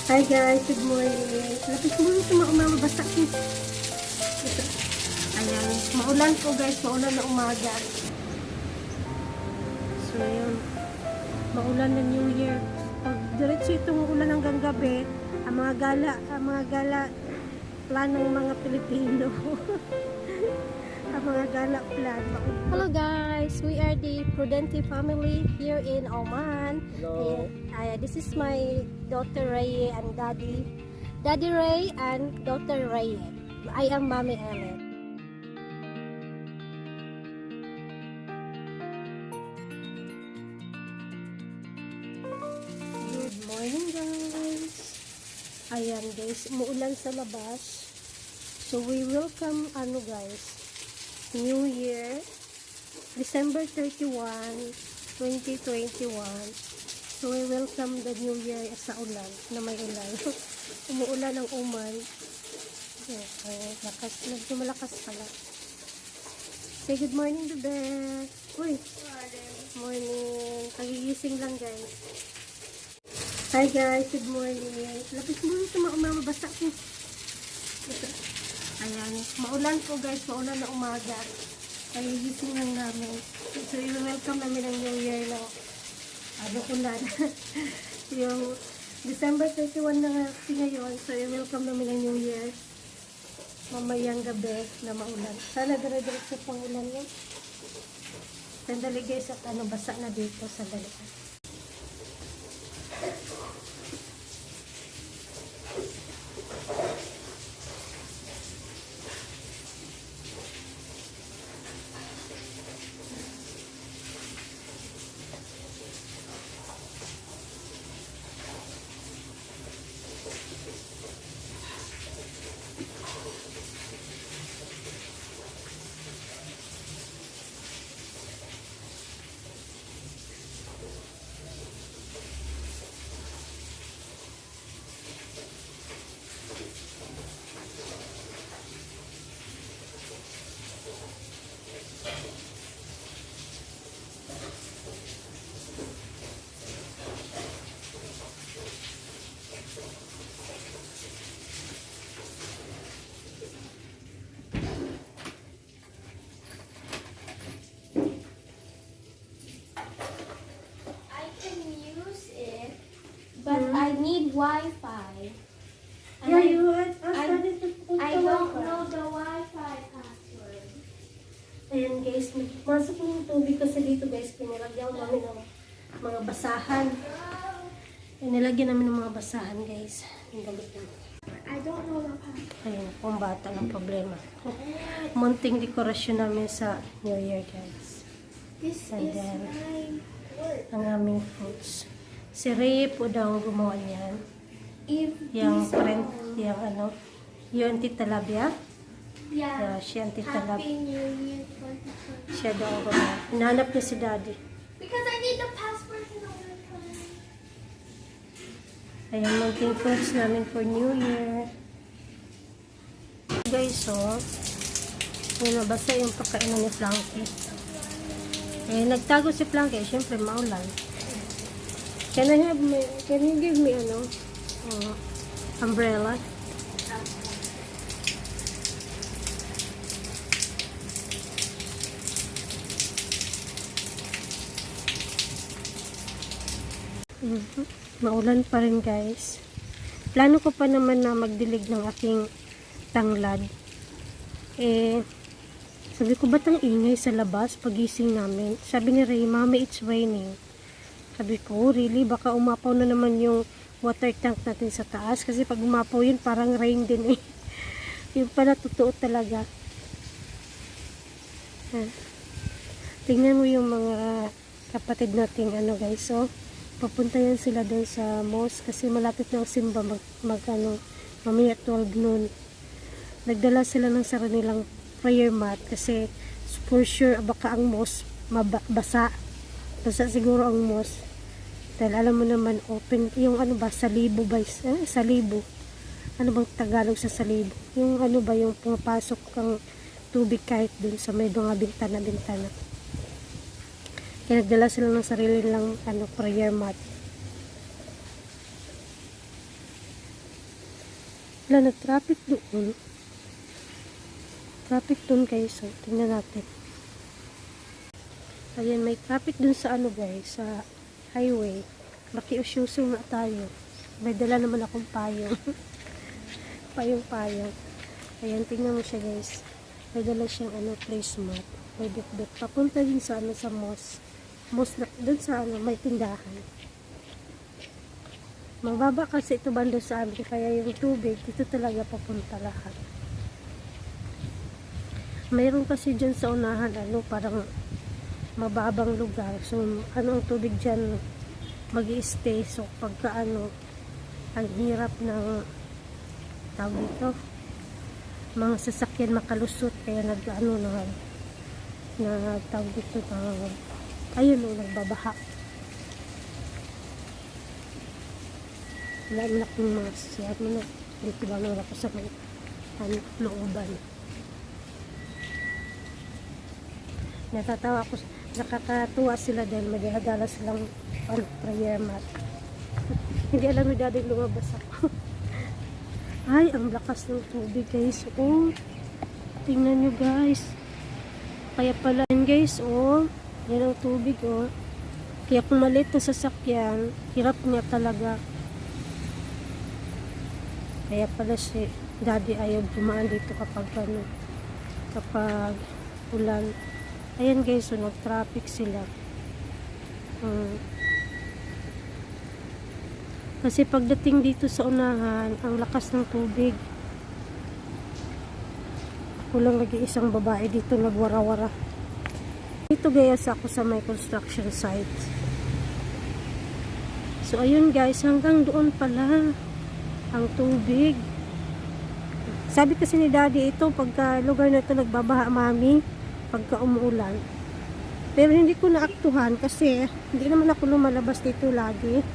Hi guys, good morning. Lapit mo sa mga umababasa. Ayan, maulan po guys, maulan na umaga. So yun, maulan na New Year. Pag diretso itong ulan hanggang gabi, ang mga gala, planong mga Pilipino. Ang mga gala plan. Hello guys, we are the Prudente Family here in Oman. Hello. And, this is my daughter Reye and Daddy Reye and daughter Reye. I am Momi Elyn. Good morning guys. Ayan guys, umuulan sa labas. So we welcome guys, New Year, December 31, 2021. So we welcome the New Year sa ulan, na may ulan. Umuulan ang Oman. Medyo malakas pala. Say good morning to Beth. Uy, morning. Pagigising lang guys. Hi guys, good morning. Lapit mo sa mga umababasa. Ayan, maulan po guys, maulan na umaga. Pagigising lang namin. So i-welcome namin ang New Year na ulan. Yung December 31 na kasi ngayon, so i-welcome namin ang New Year. Mamayang gabi na maulan. Sana dire-diretso pang ulan yun. Sandali guys, at basa na dito sa dalian. But I need Wi-Fi. And Yeah, I don't know the Wi-Fi password. Ayan guys, masok mo yung tubig kasi dito guys, pinilagyan namin ng mga basahan. Pinilagyan namin ng mga basahan guys. Ang galit naman. I don't know the password. Ayan, kung bata ng problema. Munting dekorasyon namin sa New Year guys. This And is then, my work. ang aming fruits. Si Reye po daw gumawa niyan. If Yung this print, one- yung antitalabia. Yeah. Siya antitalab. Happy New Year 2020. Siya daw ang gumawa. Hinahanap niya si Daddy. Because I need the password to the Wi-Fi. Ayan, munting fruits namin for New Year. Guys, so, yun, nabasa yung pagkainan ni Flanky. Eh, nagtago si Flanky, syempre maulan. Can you give me umbrella? Maulan pa rin guys. Plano ko pa naman na magdilig ng aking tanglad. Eh, sabi ko ba't ang ingay sa labas pagising namin? Sabi ni Reye, Mami, it's raining. Sabi ko, really? Baka umapaw na naman yung water tank natin sa taas. Kasi pag umapaw yun, parang rain din eh. Yung pala, totoo talaga. Tingnan mo yung mga kapatid nating guys. So, papunta yan sila doon sa mosque. Kasi malapit na ang simba mamaya 12 noon. Nagdala sila ng saranilang prayer mat. Kasi for sure, baka ang mosque mabasa. Basta siguro ang mosque. Dahil alam mo naman, open, yung salibo ba? Salibo. Ano bang Tagalog sa salibo? Yung yung pumapasok ang tubig kahit dun sa may mga bintana-bintana. Kaya nagdala sila ng sarili lang prayer mat. Wala, nag-traffic doon. Traffic doon guys. So, tingnan natin. Ayan, may traffic doon sa ano guys, sa highway. Makiusyuso na tayo. May dala naman akong payong. Payong-payong. Ayan, tingnan mo siya guys. May dala siyang ano, placemat. May bit-bit. Papunta din sa ano, sa mosque. Mosque na, doon sa ano, may tindahan. Mababa kasi ito banda sa amin. Kaya yung tubig, dito talaga papunta lahat. Mayroon kasi dyan sa unahan, ano, parang mababang lugar. So, ano ang tubig dyan mag-i-stay. So, pagka ano, ang hirap ng tawag dito, mga sasakyan makalusot. Kaya nag-ano na tawag dito ayun o, nagbabaha. Wala na akong mga sasakyan mo na. Dito ba na ako sa may looban. Natatawa ako, nakakatuwa sila dahil magdadala silang prayer mat. Hindi alam ni daddy lumabas ako. Ay, ang lakas ng tubig guys. Oh, tingnan nyo guys. Kaya pala yan guys, oh. Yan ang tubig, oh. Kaya kung maliit na sasakyan, hirap niya talaga. Kaya pala si daddy ayaw dumaan dito kapag ano, kapag ulan. Ayan guys, so nag-traffic sila. Kasi pagdating dito sa unahan, ang lakas ng tubig. Ako lang nag-iisang babae dito nagwara-wara. Dito guys ako sa may construction site. So ayun guys, hanggang doon pala ang tubig. Sabi kasi ni daddy, ito pagka lugar na ito nagbabaha mami, pagka umuulan. Pero hindi ko naaktuhan kasi hindi naman ako lumalabas dito lagi.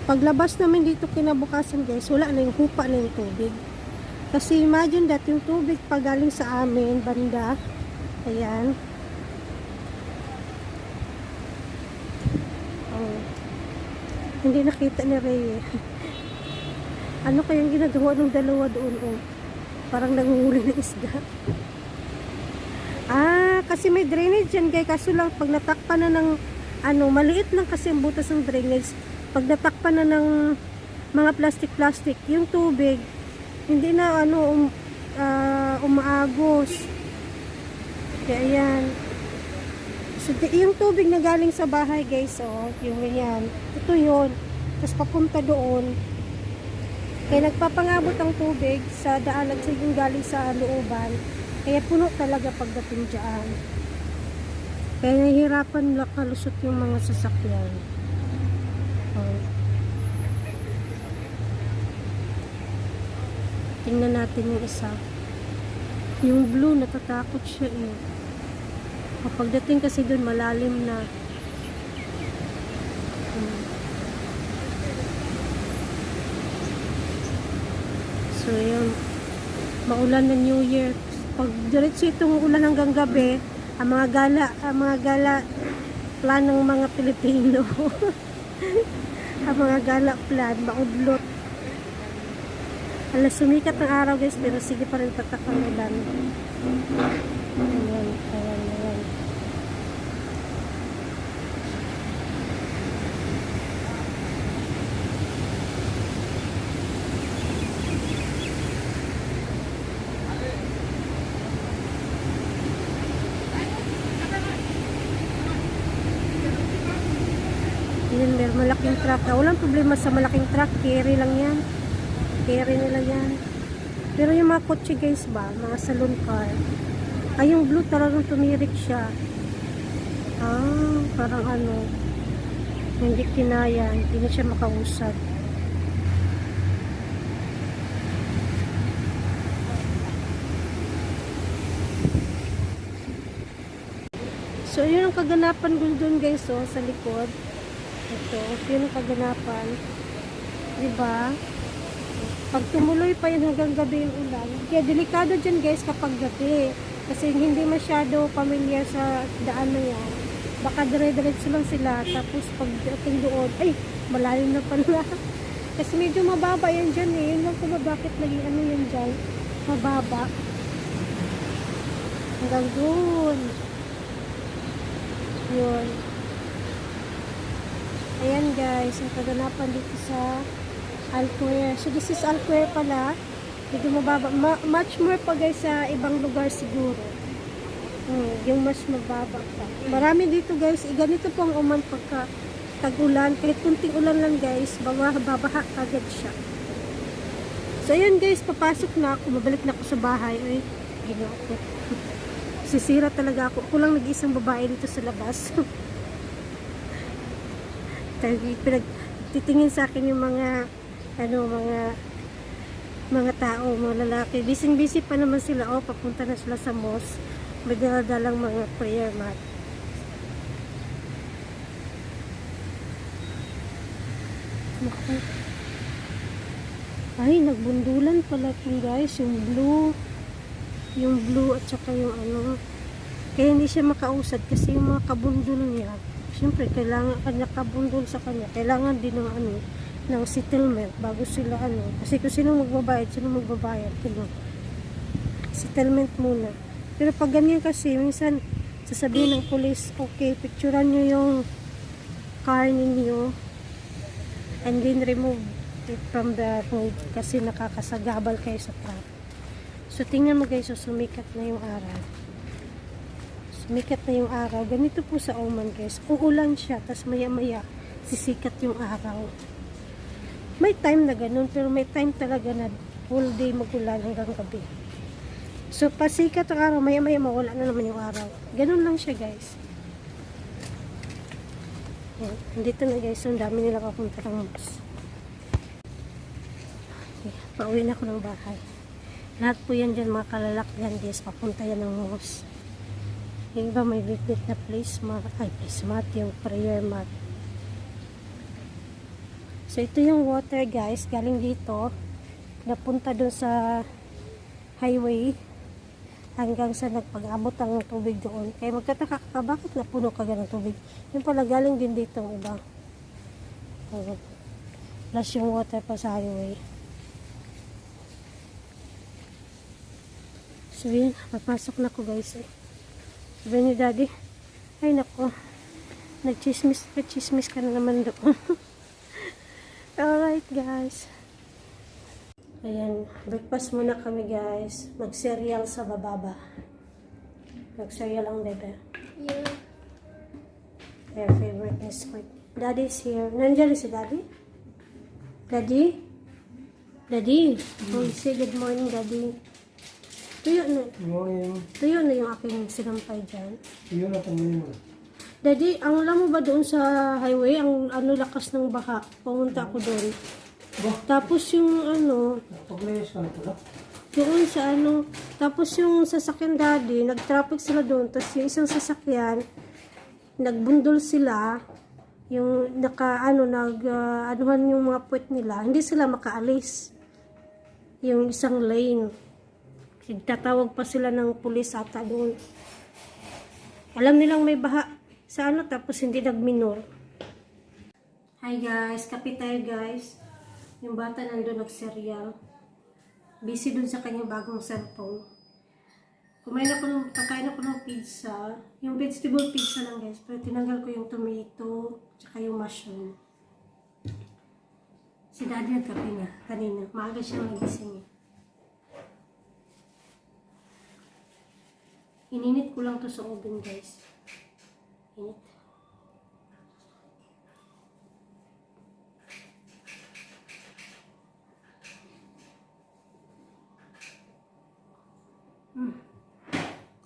Paglabas namin dito kinabukasan guys, wala na yung hupa na yung tubig. Kasi imagine that yung tubig pagaling sa amin, banda. Ayan. Hindi nakita ni Reye. Ano kayang ginagawa ng dalawa doon? Parang nanguhuli ng isda. Kasi may drainage yan guys. Kaso lang pag natakpan na ng ano, maliit lang kasi ang butas ng drainage. Pag natakpan na ng mga plastic, yung tubig hindi na ano umaagos. Kaya yan. So, yung tubig na galing sa bahay guys, oh, yung yan. Ito yun. Tapos papunta doon. Kaya nagpapangabot ang tubig sa daan at yung galing sa looban. Kaya puno talaga pagdating dyan. Kaya nahihirapan kalusot yung mga sasakyan. Oh. Tingnan natin yung isa. Yung blue, natatakot siya eh. Pagdating kasi doon, malalim na. So, yun. Maulan na New Year. Pag diretso itong ulan hanggang gabi, ang mga gala plan ng mga Pilipino. Ang mga gala plan, maudlot. Alas, sumikat ng araw guys, pero sige pa rin patak ang ulan. Ayan. Yan, may malaking truck. Walang problema sa malaking truck. Carry lang yan. Carry nila yan. Pero yung mga kotse guys ba, mga saloon car. Ay, yung blue talagang tumirik siya. Parang ano, hindi kinaya. Hindi na siya makausap. So, yun ang kaganapan ko doon guys, oh, sa likod. Ito, yun ang kaganapan. Diba? Pag tumuloy pa yan hanggang gabi yung ulan. Kaya delikado dyan guys kapag gabi. Kasi hindi masyado familiar sa daan na yan. Baka dire-diretso lang sila. Tapos pagdating doon, ay, malalim na pala. Kasi medyo mababa yan dyan eh. Yun lang kung bakit naging ano yan dyan. Mababa. Hanggang doon. Yun. Ayan guys, ang kaganapan dito sa Alquare. So this is Alquare pala. Medyo mababa. Much more pa guys sa ibang lugar siguro. Yung mas mababa pa. Marami dito guys. Ganito po ang Oman pagka tag-ulan. Kahit kunting ulan lang guys, babaha agad siya. So ayan guys, papasok na ako. Mabalik na ako sa bahay. Ay, ginawa ko. Sisira talaga ako. Ako lang nag-iisang babae dito sa labas. Titingin sa akin yung mga mga tao, mga lalaki. Busy pa naman sila. Oh, papunta na sila sa mosque. May daladalang mga prayer mat. Ay, nagbundulan pala itong guys. Yung blue at saka yung ano. Kaya hindi siya makausad kasi yung mga kabundol niya. Siyempre, kailangan kanya kabundol sa kanya. Kailangan din ng ano, ng settlement bago sila ano. Kasi kung sino magbabayad, settlement muna. Pero pag ganyan kasi, minsan sasabihin ng police, okay, picturean nyo yung car ninyo and then remove it from the road kasi nakakasagabal kayo sa traffic. So, tingnan mo guys, so, sumikat na yung araw. Sumikat na yung araw. Ganito po sa Oman guys. Uulan siya, tapos maya-maya sisikat yung araw. May time na ganun, pero may time talaga na whole day magulan hanggang gabi. So, pasikat ang araw, maya-maya mawala na naman yung araw. Ganun lang siya guys. Yan. Dito na guys, so, ang dami nila kapunta ng mosque. Okay, pauwi na ako ng bahay. Lahat po yan dyan, mga kalalakyan guys, papunta yan ng mosque. Yung iba may bit na placemat, yung prayer mat. So, ito yung water guys, galing dito, napunta dun sa highway, hanggang sa nagpag-abot ang tubig doon. Kaya magtataka ka, bakit napuno ka ng tubig? Yung pala, galing din dito ang iba. Plus yung water pa sa highway. So, yun, papasok na ko guys. Sabi ni daddy, ay nako, nagchismis ka na naman doon. Alright guys. Ayan, breakfast muna kami guys. Mag-cereal sa bababa. Mag-cereal ang bebe. Yeah. Their favorite biscuit. Daddy's here. Nandiyan si daddy? Daddy? Daddy? Oh, say good morning daddy. Tuyo na. Good morning. Tuyo na yung aking sinampay dyan. Tuyo na pamilya mo. Daddy, ang alam mo ba doon sa highway, ang ano lakas ng baha. Pumunta ako doon. Tapos yung ano, Pag-layas ka na pala. doon sa ano, tapos yung sasakyan daddy, nag-traffic sila doon, tapos yung isang sasakyan, nagbundol sila, yung anuhan yung mga puwet nila, hindi sila makaalis. Yung isang lane. Tatawag pa sila ng pulis ata doon. Alam nilang may baha sa ano, tapos hindi nagminor. Hi guys, kape tayo guys. Yung bata nandun nag-cereal. Busy dun sa kanyang bagong cellphone. Pakain ako ng pizza. Yung vegetable pizza lang guys. Pero tinanggal ko yung tomato, tsaka yung mushroom. Si daddy nagkape na kanina. Maaga siya nagising eh. Ininit ko lang to sa oven guys. Init.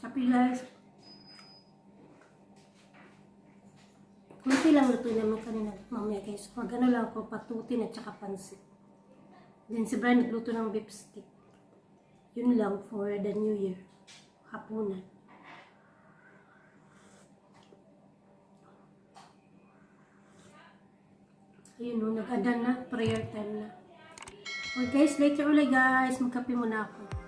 Happy guys. Kunti lang luto naman kanina mamaya guys. Magano lang ako patutin at saka pansit. Then si Brian nagluto ng beef stick. Yun lang for the new year. Hapunan. Ayun no, nag-adan na. Prayer time na. Okay guys, later ulit guys. Magkape muna ako.